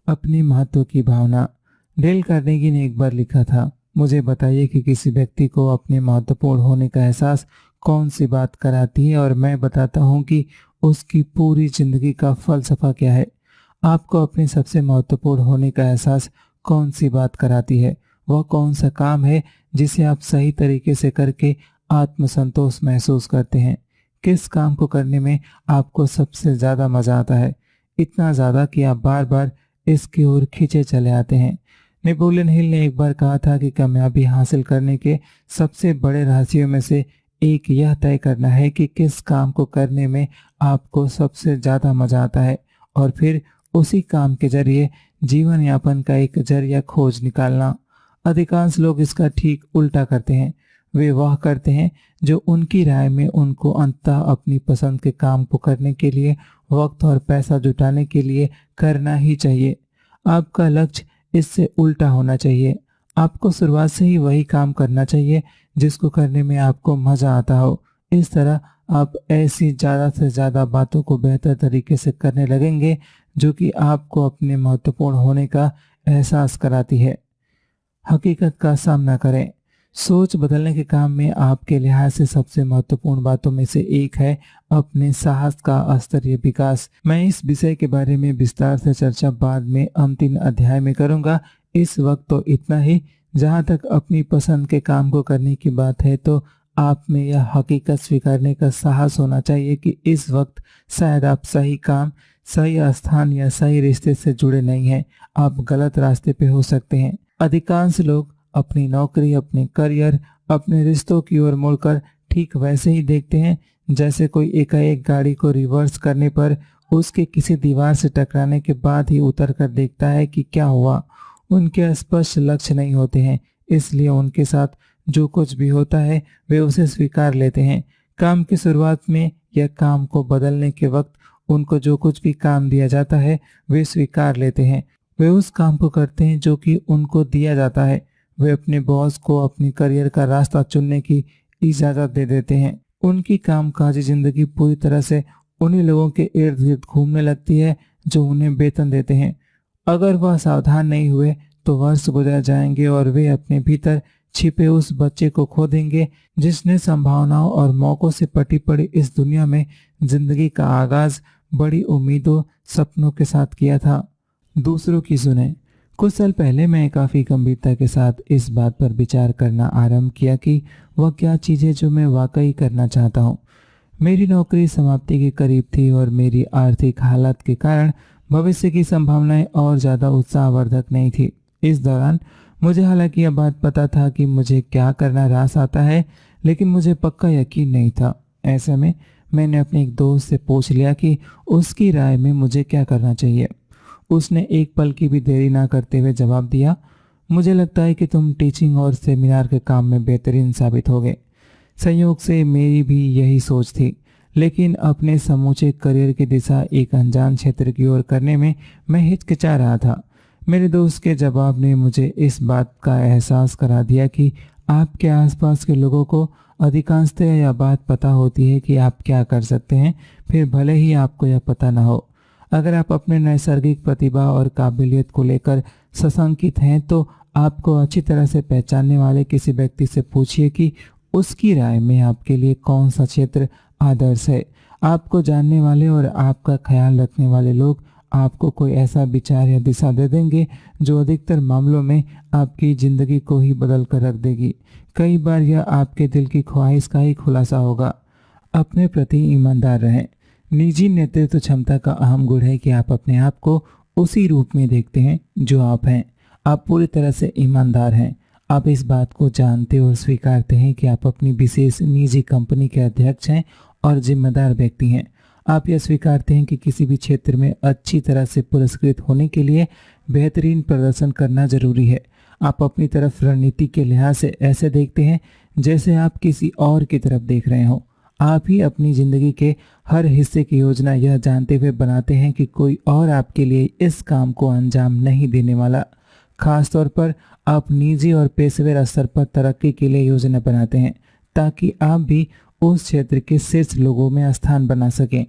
अपने महत्व की भावना। डेल कार्नेगी ने एक बार लिखा था, मुझे बताइए कि किसी व्यक्ति को अपने महत्वपूर्ण होने का एहसास कौन सी बात कराती है और मैं बताता हूँ कि उसकी पूरी जिंदगी का फलसफा क्या है। आपको अपने सबसे महत्वपूर्ण होने का एहसास कौन सी बात कराती है? वह कौन सा काम है जिसे आप सही तरीके से करके आत्मसंतोष महसूस करते हैं? किस काम को करने में आपको सबसे ज़्यादा मज़ा आता है? इतना ज़्यादा कि आप बार-बार इसकी ओर खींचे चले आते हैं। नेपोलियन हिल ने एक बार कहा था कि कामयाबी हासिल करने के सबसे बड़े रहस्यों में से एक यह तय करना है कि किस काम को करने में आपको सबसे ज़्यादा मज़ा आता है और फिर उसी काम के ज़रिए जीवन यापन का एक ज़रिया खोज निकालना। अधिकांश लोग इसका ठीक उल्टा करते हैं। वे वह करते हैं जो उनकी राय में उनको अंततः अपनी पसंद के काम को करने के लिए वक्त और पैसा जुटाने के लिए करना ही चाहिए। आपका लक्ष्य इससे उल्टा होना चाहिए। आपको शुरुआत से ही वही काम करना चाहिए जिसको करने में आपको मज़ा आता हो। इस तरह आप ऐसी ज़्यादा से ज़्यादा बातों को बेहतर तरीके से करने लगेंगे जो कि आपको अपने महत्वपूर्ण होने का एहसास कराती है। हकीकत का सामना करें। सोच बदलने के काम में आपके लिहाज से सबसे महत्वपूर्ण बातों में से एक है अपने साहस का स्तरीय विकास। मैं इस विषय के बारे में विस्तार से चर्चा बाद में अंतिम अध्याय में करूंगा। इस वक्त तो इतना ही। जहां तक अपनी पसंद के काम को करने की बात है तो आप में यह हकीकत स्वीकारने का साहस होना चाहिए कि इस वक्त शायद आप सही काम, सही स्थान या सही रिश्ते से जुड़े नहीं हैं। आप गलत रास्ते पे हो सकते हैं। अधिकांश लोग अपनी नौकरी, अपने करियर, अपने रिश्तों की ओर मुड़कर ठीक वैसे ही देखते हैं जैसे कोई एकाएक गाड़ी को रिवर्स करने पर उसके किसी दीवार से टकराने के बाद ही उतर कर देखता है कि क्या हुआ। उनके स्पष्ट लक्ष्य नहीं होते हैं, इसलिए उनके साथ जो कुछ भी होता है वे उसे स्वीकार लेते हैं। काम की शुरुआत में या काम को बदलने के वक्त उनको जो कुछ भी काम दिया जाता है वे स्वीकार लेते हैं। वे उस काम को करते हैं जो कि उनको दिया जाता है। वे अपने बॉस को अपनी करियर का रास्ता चुनने की इजाज़त दे देते हैं। उनकी कामकाजी जिंदगी पूरी तरह से उन्हीं लोगों के इर्द गिर्द घूमने लगती है जो उन्हें वेतन देते हैं। अगर वह सावधान नहीं हुए तो वर्ष गुजर जाएंगे और वे अपने भीतर छिपे उस बच्चे को खो देंगे जिसने संभावनाओं और मौकों से पटी पड़ी इस दुनिया में जिंदगी का आगाज बड़ी उम्मीदों, सपनों के साथ किया था। दूसरों की सुने। कुछ साल पहले मैं काफ़ी गंभीरता के साथ इस बात पर विचार करना आरंभ किया कि वह क्या चीज़ है जो मैं वाकई करना चाहता हूँ। मेरी नौकरी समाप्ति के करीब थी और मेरी आर्थिक हालत के कारण भविष्य की संभावनाएं और ज़्यादा उत्साहवर्धक नहीं थी। इस दौरान मुझे हालांकि यह बात पता था कि मुझे क्या करना रास आता है, लेकिन मुझे पक्का यकीन नहीं था। ऐसे में मैंने अपने एक दोस्त से पूछ लिया कि उसकी राय में मुझे क्या करना चाहिए। उसने एक पल की भी देरी ना करते हुए जवाब दिया, मुझे लगता है कि तुम टीचिंग और सेमिनार के काम में बेहतरीन साबित होगे। संयोग से मेरी भी यही सोच थी, लेकिन अपने समूचे करियर की दिशा एक अनजान क्षेत्र की ओर करने में मैं हिचकिचा रहा था। मेरे दोस्त के जवाब ने मुझे इस बात का एहसास करा दिया कि आपके आसपास के लोगों को अधिकांशतः यह बात पता होती है कि आप क्या कर सकते हैं, फिर भले ही आपको यह पता न हो। अगर आप अपने नैसर्गिक प्रतिभा और काबिलियत को लेकर सशंकित हैं तो आपको अच्छी तरह से पहचानने वाले किसी व्यक्ति से पूछिए कि उसकी राय में आपके लिए कौन सा क्षेत्र आदर्श है। आपको जानने वाले और आपका ख्याल रखने वाले लोग आपको कोई ऐसा विचार या दिशा दे देंगे जो अधिकतर मामलों में आपकी ज़िंदगी को ही बदल कर रख देगी। कई बार यह आपके दिल की ख्वाहिश का ही खुलासा होगा। अपने प्रति ईमानदार रहें। निजी नेतृत्व क्षमता का अहम गुण है कि आप अपने आप को उसी रूप में देखते हैं जो आप हैं। आप पूरी तरह से ईमानदार हैं। आप इस बात को जानते और स्वीकारते हैं कि आप अपनी विशेष निजी कंपनी के अध्यक्ष हैं और जिम्मेदार व्यक्ति हैं। आप यह स्वीकारते हैं कि किसी भी क्षेत्र में अच्छी तरह से पुरस्कृत होने के लिए बेहतरीन प्रदर्शन करना जरूरी है। आप अपनी तरफ रणनीति के लिहाज से ऐसे देखते हैं जैसे आप किसी और की तरफ देख रहे हों। आप ही अपनी ज़िंदगी के हर हिस्से की योजना यह जानते हुए बनाते हैं कि कोई और आपके लिए इस काम को अंजाम नहीं देने वाला। खास तौर पर आप निजी और पेशेवर स्तर पर तरक्की के लिए योजना बनाते हैं ताकि आप भी उस क्षेत्र के शीर्ष लोगों में स्थान बना सकें।